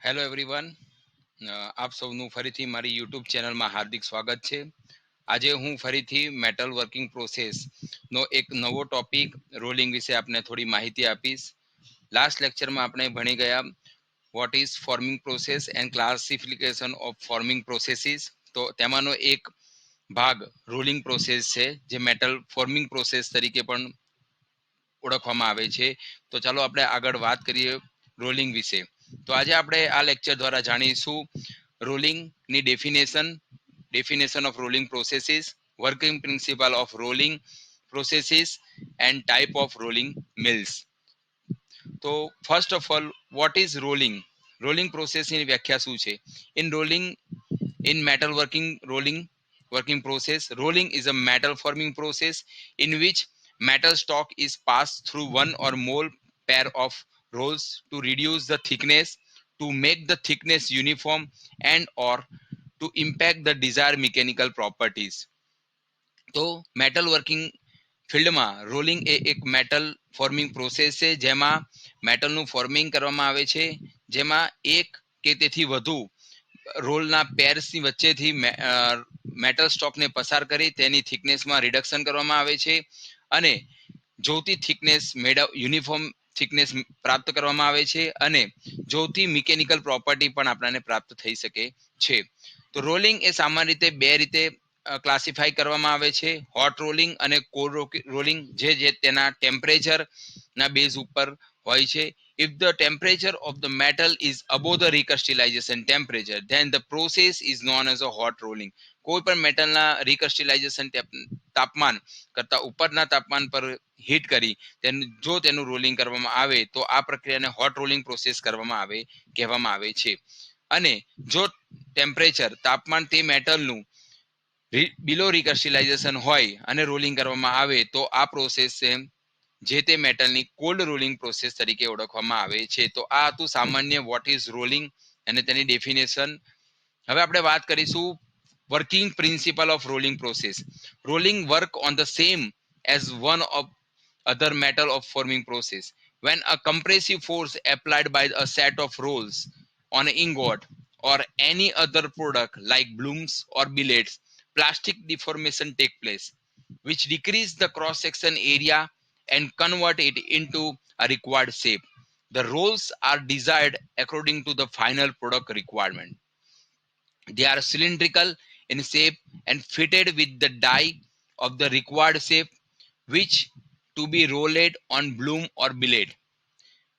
Hello everyone, આપ સૌનું ફરીથી મારી યુટ્યુબ ચેનલમાં હાર્દિક સ્વાગત છે. આજે હું ફરીથી મેટલ વર્કિંગ પ્રોસેસનો એક નવો ટોપિક રોલિંગ વિશે આપને થોડી માહિતી આપીશ. લાસ્ટ લેક્ચરમાં આપણે ભણી ગયા what is forming process and classification of forming processes. તો તેમાંનો એક ભાગ રોલિંગ પ્રોસેસ છે, જે મેટલ ફોર્મિંગ પ્રોસેસ તરીકે પણ ઓળખવામાં આવે છે. તો ચાલો આપણે આગળ વાત કરીએ રોલિંગ વિશે. તો આજે આપણે આ લેક્ચર દ્વારા જાણીશું રોલિંગની definition of rolling processes, working principle of rolling processes and type of rolling mills. તો first of all, what is rolling? Rolling પ્રોસેસની વ્યાખ્યા શું છે? In metal working process, rolling is a metal forming process in which metal stock is passed through one or more pair of rolls to reduce the thickness, to make the thickness uniform, and or to impact the desired mechanical properties. તો metal working ફિલ્ડમાં rolling એ એક metal forming process છે, જેમાં મેટલનું forming કરવામાં આવે છે, જેમાં એક કે તેથી વધુ રોલના પેર્સની વચ્ચેથી મેટલ સ્ટોકને પસાર કરી તેની થિકનેસમાં રિડક્શન કરવામાં આવે છે અને જોઈતી થિકનેસ યુનિફોર્મ થિકનેસ પ્રાપ્ત કરવામાં આવે છે અને જોઈતી મિકેનિકલ પ્રોપર્ટી પણ આપણને પ્રાપ્ત થઈ શકે છે. તો રોલિંગ એ સામાન્ય રીતે બે રીતે ક્લાસિફાઈ કરવામાં આવે છે: હોટ રોલિંગ અને કોલ્ડ રોલિંગ, જે તેના ટેમ્પરેચર ના બેઝ ઉપર હોય છે. If the temperature of the metal is above the recrystallization temperature, then the process is known as a hot rolling. કોઈ પણ મેટલના રિક્રિસ્ટલાઇઝેશન તાપમાન કરતા ઉપરના તાપમાન પર હીટ કરી જો તેનું રોલિંગ કરવામાં આવે તો આ પ્રક્રિયાને હોટ રોલિંગ પ્રોસેસ કહેવામાં આવે છે. અને જો ટેમ્પરેચર તાપમાન તે મેટલનું બિલો રિક્રિસ્ટલાઇઝેશન હોય અને રોલિંગ કરવામાં આવે તો આ પ્રોસેસ જે તે મેટલની કોલ્ડ રોલિંગ પ્રોસેસ તરીકે ઓળખવામાં આવે છે. તો આ હતું સામાન્ય વોટ ઇઝ રોલિંગ અને તેની ડેફિનેશન. હવે આપણે વાત કરીશું working principle of rolling process. Rolling work on the same as one of other metal of forming process. When a compressive force applied by a set of rolls on an ingot or any other product like blooms or billets, plastic deformation take place, which decrease the cross section area and convert it into a required shape. The rolls are designed according to the final product requirement. They are cylindrical in shape and fitted with the die of the required shape, which to be rolled on bloom or billet.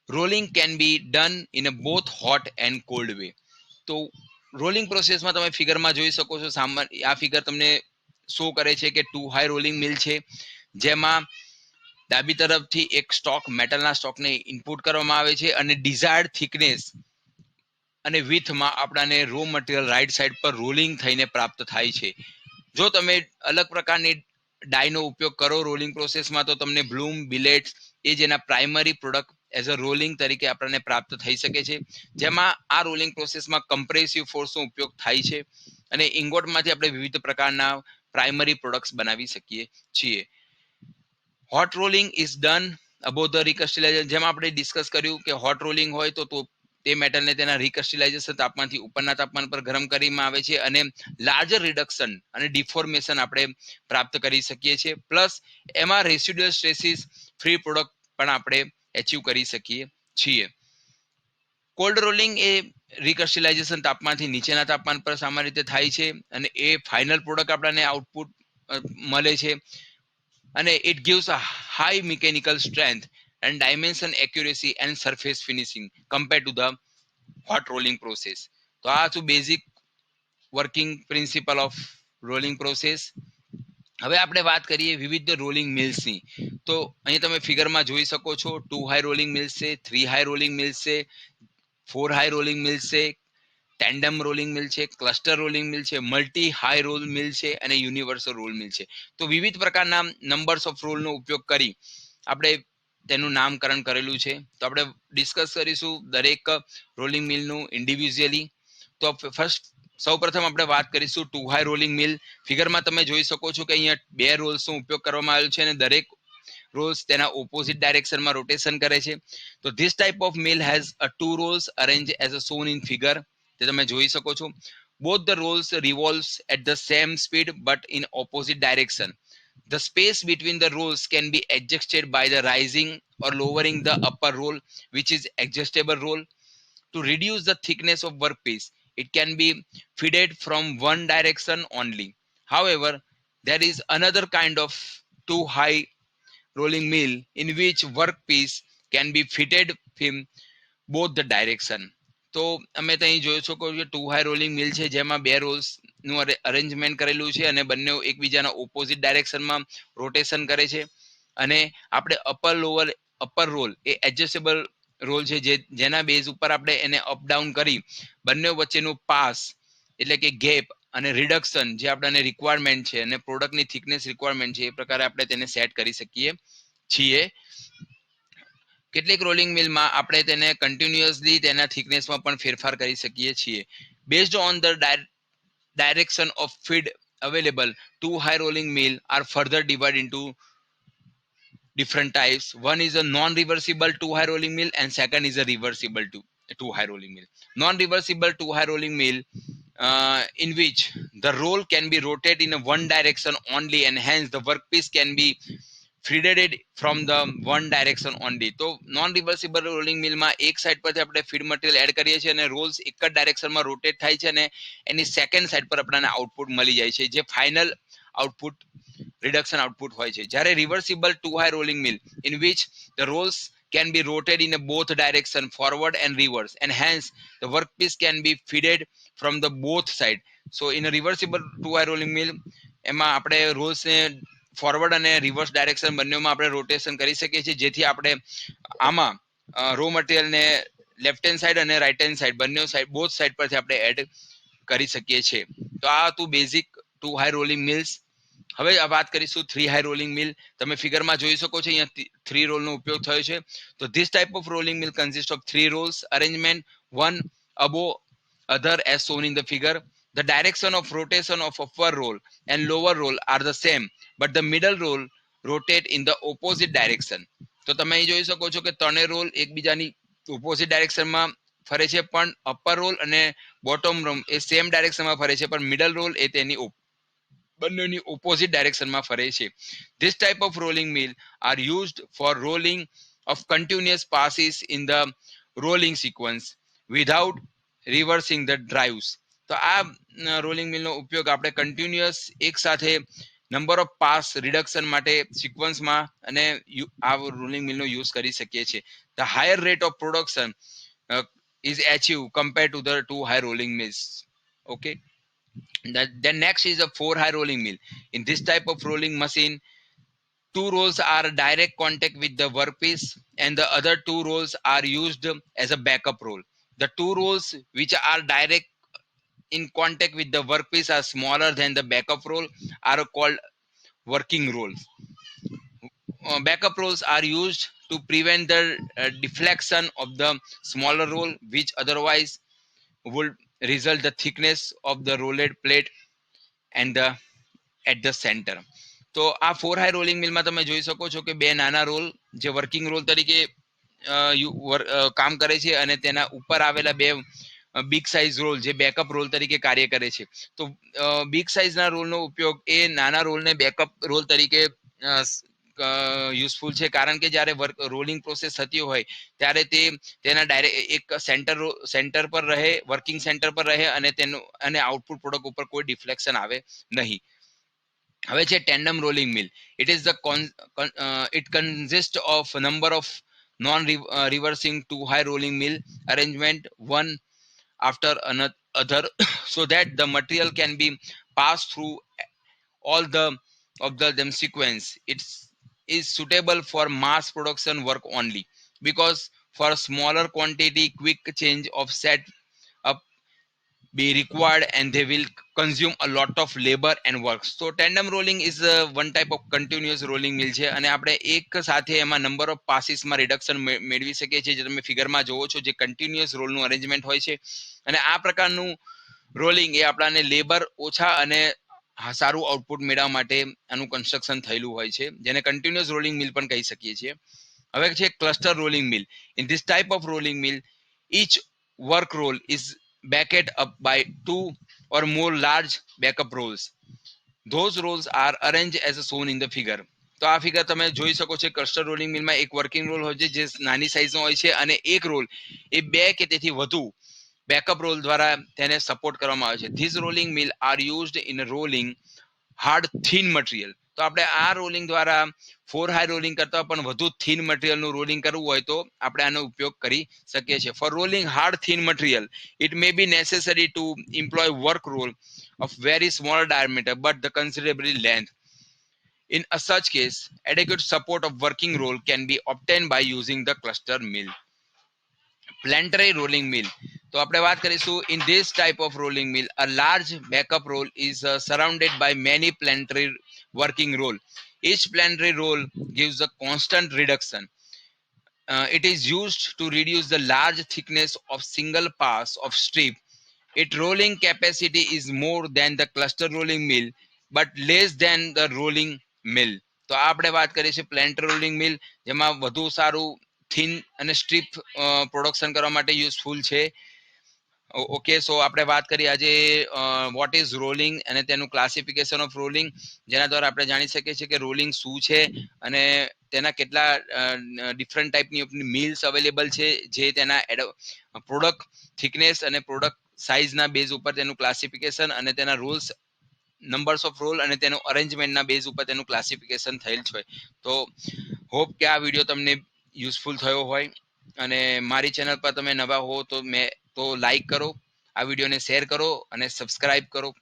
Rolling can be done in a both hot and cold way. તો rolling પ્રોસેસમાં તમે ફિગરમાં જોઈ શકો છો. આ figure તમને show કરે છે કે 2 હાઈ રોલિંગ મિલ છે, જેમાં ડાબી તરફથી એક સ્ટોક મેટલના સ્ટોકને ઇનપુટ કરવામાં આવે છે અને ડિઝાયર્ડ થિકનેસ અને વિથમાં આપણાને રો મટીરિયલ રાઈટ સાઈડ પર રોલિંગ થઈને પ્રાપ્ત થાય છે. જો તમે અલગ પ્રકારની ડાયનો ઉપયોગ કરો રોલિંગ પ્રોસેસમાં તો તમને બ્લૂમ, બિલેટ્સ એ જેના primary product as a rolling તરીકે આપણને પ્રાપ્ત થઈ શકે છે, જેમાં આ રોલિંગ પ્રોસેસમાં કમ્પ્રેસિવ ફોર્સનો ઉપયોગ થાય છે અને ઇંગોટમાંથી આપણે વિવિધ પ્રકારના પ્રાઇમરી પ્રોડક્ટ્સ બનાવી શકીએ છીએ. Hot rolling is done above the recrystallization. જેમ આપણે ડિસ્કસ કર્યું કે હોટ રોલિંગ હોય તો તે મેટલને તેના રિક્રિસ્ટલાઇઝેશન તાપમાનથી ઉપરના તાપમાન પર ગરમ કરવામાં આવે છે અને લાર્જર રિડક્શન અને ડિફોર્મેશન આપણે પ્રાપ્ત કરી શકીએ છીએ. પ્લસ એમાં રેસિડ્યુઅલ સ્ટ્રેસીસ ફ્રી પ્રોડક્ટ પણ આપણે એચીવ કરી શકીએ છીએ. કોલ્ડ રોલિંગ એ રિક્રિસ્ટલાઇઝેશન તાપમાનથી નીચેના તાપમાન પર સામાન્ય રીતે થાય છે અને એ ફાઇનલ પ્રોડક્ટ આપણને આઉટપુટ મળે છે અને it gives a high mechanical strength and dimension accuracy and surface finishing compared to the hot rolling process. તો આ હતું basic working principle of rolling process. હવે આપણે વાત કરીએ વિવિધ રોલિંગ મિલ્સની. તો અહીં તમે ફિગરમાં જોઈ શકો છો 2 હાઈ રોલિંગ મિલ્સ છે, 3 હાઈ રોલિંગ મિલ્સ છે, 4 હાઈ રોલિંગ મિલ્સ છે, ટેન્ડમ રોલિંગ મિલ છે, ક્લસ્ટર રોલિંગ મિલ છે, મલ્ટી હાઈ રોલ મિલ છે અને યુનિવર્સલ રોલ મિલ છે. તો વિવિધ પ્રકારના નંબર્સ ઓફ રોલનો ઉપયોગ કરી આપણે તેનું નામકરણ કરેલું છે. તો આપણે ડિસ્કસ કરીશું દરેક રોલિંગ મિલનું ઇન્ડિવિજ્યુઅલી. તો ફર્સ્ટ સૌપ્રથમ આપણે વાત કરીશું 2 હાઈ રોલિંગ મિલ. ફિગરમાં તમે જોઈ શકો છો કે અહીંયા 2 રોલ્સનો ઉપયોગ કરવામાં આવ્યો છે અને દરેક રોલ્સ તેના ઓપોઝિટ ડાયરેક્શનમાં રોટેશન કરે છે. તો this type of mill has a two rolls arrange as a shown in figure. તે તમે જોઈ શકો છો. Both the rolls revolves at the same speed but in opposite direction. The space between the rolls can be adjusted by the rising or lowering the upper roll, which is adjustable roll. To reduce the thickness of workpiece, it can be fitted from one direction only. However, there is another kind of too high rolling mill in which workpiece can be fitted from both the direction. તો અમે તો અહીં જોઈ શકો છો two high rolling મિલ છે જેમાં બે રોલ્સ નું અરેન્જમેન્ટ કરેલું છે અને બંને એકબીજાના ઓપોઝિટ ડાયરેક્શનમાં રોટેશન કરે છે. અને આપણે અપર રોલ એ એડજસ્ટેબલ રોલ છે જેના બેઝ ઉપર આપણે એને અપ ડાઉન કરી બંને વચ્ચેનું પાસ એટલે કે ગેપ અને રિડક્શન જે આપણને રિક્વાયરમેન્ટ છે અને પ્રોડક્ટની થિકનેસ રિક્વાયરમેન્ટ છે એ પ્રકારે આપણે તેને સેટ કરી શકીએ છીએ. કેટલીક રોલિંગ મિલમાં આપણે તેને કન્ટિન્યુઅસલી તેના થિકનેસમાં પણ ફેરફાર કરી શકીએ છીએ. Based on the direction of feed available, two high rolling mill are further divided into different types. One is a non-reversible two high rolling mill and second is a reversible two high rolling mill. Non-reversible two high rolling mill in which the roll can be rotated in a one direction only and hence the workpiece can be feeded from the one direction only. તો non reversible rolling મિલમાં એક side પરથી આપણે feed material add કરીએ છીએ અને Rolls એક જ ડાયરેક્શનમાં rotate થાય છે અને એની સેકન્ડ સાઈડ પર આપણને આઉટપુટ મળી જાય છે જે ફાઇનલ આઉટપુટ reduction output હોય છે. જ્યારે reversible two high rolling mill in which the rolls can be rotated in a both direction forward and reverse and hence the workpiece can be feeded from the both side. So in a reversible two high rolling mill એમાં આપણે Rolls ને forward અને reverse direction બંનેમાં આપણે rotation કરી શકીએ છીએ જેથી આપણે આમાં રો મટીરિયલ ને લેફ્ટ હેન્ડ સાઈડ અને રાઈટ હેન્ડ સાઈડ બંને સાઈડ બોથ સાઈડ પરથી આપણે એડ કરી શકીએ છીએ. તો આ હતું basic two high rolling mills. હવે વાત કરીશું થ્રી હાઈ રોલિંગ મિલ. તમે ફિગરમાં જોઈ શકો છો અહીંયા થ્રી રોલનો ઉપયોગ થયો છે. તો this type of rolling mill consist of three rolls arrangement one above other as shown in the figure. The direction of rotation of upper roll and lower roll are the same, but the middle roll rotate in the opposite direction. તો તમે અહીં જોઈ શકો છો કે ત્રણે role એકબીજાની opposite ડાયરેક્શનમાં ફરે છે પણ અપર રોલ અને બોટમ રોલ એ સેમ ડાયરેક્શનમાં ફરે છે પણ મિડલ રોલ એ તેની બંનેની ઓપોઝિટ ડાયરેક્શનમાં ફરે છે. This type of rolling mill are used for rolling of continuous passes in the rolling sequence without reversing the drives. તો આ રોલિંગ મિલનો ઉપયોગ આપણે કન્ટિન્યુઅસ એક સાથે નંબર ઓફ પાસ રિડક્શન માટે સિક્વન્સમાં અને આ રોલિંગ મિલનો યુઝ કરી શકીએ છીએ. The higher rate of production is achieved compared to the two high rolling mills. Okay. Then next is a four high rolling mill. In this type of rolling machine, two rolls are direct contact with the workpiece and the other two rolls are used as a backup roll. The two rolls which are direct in contact with the workpiece are smaller than the backup roll are called working rolls. Backup rolls are used to prevent the deflection of the smaller roll which otherwise would result the thickness of the rolled plate and the at the center. તો આ four high rolling મિલમાં તમે જોઈ શકો છો કે બે નાના role જે વર્કિંગ રોલ તરીકે કામ કરે છે અને તેના ઉપર આવેલા બે બિગ સાઇઝ રોલ જે બેકઅપ રોલ તરીકે કાર્ય કરે છે. તો બિગ સાઇઝના રોલનો ઉપયોગ એ નાના રોલને બેકઅપ રોલ તરીકે યુઝફુલ છે કારણ કે જ્યારે રોલિંગ પ્રોસેસ થતી હોય ત્યારે તે તેના ડાયરેક્ટ એક સેન્ટર પર રહે વર્કિંગ સેન્ટર પર રહે અને તેનું અને આઉટપુટ પ્રોડક્ટ ઉપર કોઈ ડિફ્લેક્શન આવે નહીં. હવે છે tandem rolling mill. It is the it consists of a number of non reversing two high rolling mill arrangement one after another so that the material can be passed through all the of them sequence. It is suitable for mass production work only because for smaller quantity quick change of set up be required and they will consume a lot of labor and work. So tandem rolling is one type of continuous rolling mill છે અને આપણે એક સાથે એમાં number of પાસીસમાં reduction મેળવી શકીએ છીએ જે તમે ફિગરમાં જોવો છો જે કન્ટિન્યુઅસ રોલનું અરેન્જમેન્ટ હોય છે અને આ પ્રકારનું રોલિંગ એ આપણાને લેબર ઓછા અને હા સારું આઉટપુટ મેળવવા માટે આનું કન્સ્ટ્રક્શન થયેલું હોય છે, જેને કન્ટિન્યુઅસ રોલિંગ મિલ પણ કહી શકીએ છીએ. હવે છે cluster rolling mill. In this type of rolling mill, each work roll is backed up by two or more large backup rolls. Those rolls are arranged as shown in the figure. તો આ figure તમે જોઈ શકો છો. Cluster rolling મિલમાં એક working role હોય છે જે નાની સાઈઝનો હોય છે, અને એક રોલ એ બે કે તેથી વધુ બેકઅપ રોલ દ્વારા તેને સપોર્ટ કરવામાં આવે છે. This rolling mill are used in rolling hard thin material. તો આપણે આ રોલિંગ દ્વારા ફોર હાઈ રોલિંગ કરતા પણ વધુ થીન મટીરિયલનું રોલિંગ કરવું હોય તો આપણે આનો ઉપયોગ કરી શકીએ છીએ. For rolling hard thin material it may be necessary to employ work roll of very small diameter but the considerable length. In a such case, adequate support of working roll can be obtained by using the cluster mill. Planetary rolling mill. તો આપણે વાત કરીશું. In this type of rolling mill, a large backup roll is surrounded by many planetary working roll. Each planetary roll gives a constant reduction. It is used to reduce the large thickness of single pass of strip. Its rolling capacity is more than the cluster rolling mill but less than the rolling mill. તો આ આપણે વાત કરીએ છીએ પ્લેન્ટર rolling મિલ, જેમાં વધુ સારું thin અને સ્ટ્રીપ પ્રોડક્શન કરવા માટે યુઝફુલ છે. ઓકે, સો આપણે વાત કરી આજે વોટ ઇઝ રોલિંગ અને તેનું ક્લાસિફિકેશન ઓફ રોલિંગ, જેના દ્વારા આપણે જાણી શકીએ છીએ કે રોલિંગ શું છે અને તેના કેટલા ડિફરન્ટ ટાઈપની મિલ્સ અવેલેબલ છે, જે તેના પ્રોડક્ટ થિકનેસ અને પ્રોડક્ટ સાઇઝના બેઝ ઉપર તેનું ક્લાસિફિકેશન અને તેના રૂલ્સ, નંબર્સ ઓફ રોલ અને તેનું અરેન્જમેન્ટના બેઝ ઉપર તેનું ક્લાસિફિકેશન થયેલ છે. તો હોપ કે આ વિડીયો તમને યુઝફુલ થયો હોય, અને મારી ચેનલ પર તમે નવા હો તો લાઈક કરો, આ વિડીયોને શેર કરો અને સબસ્ક્રાઇબ કરો.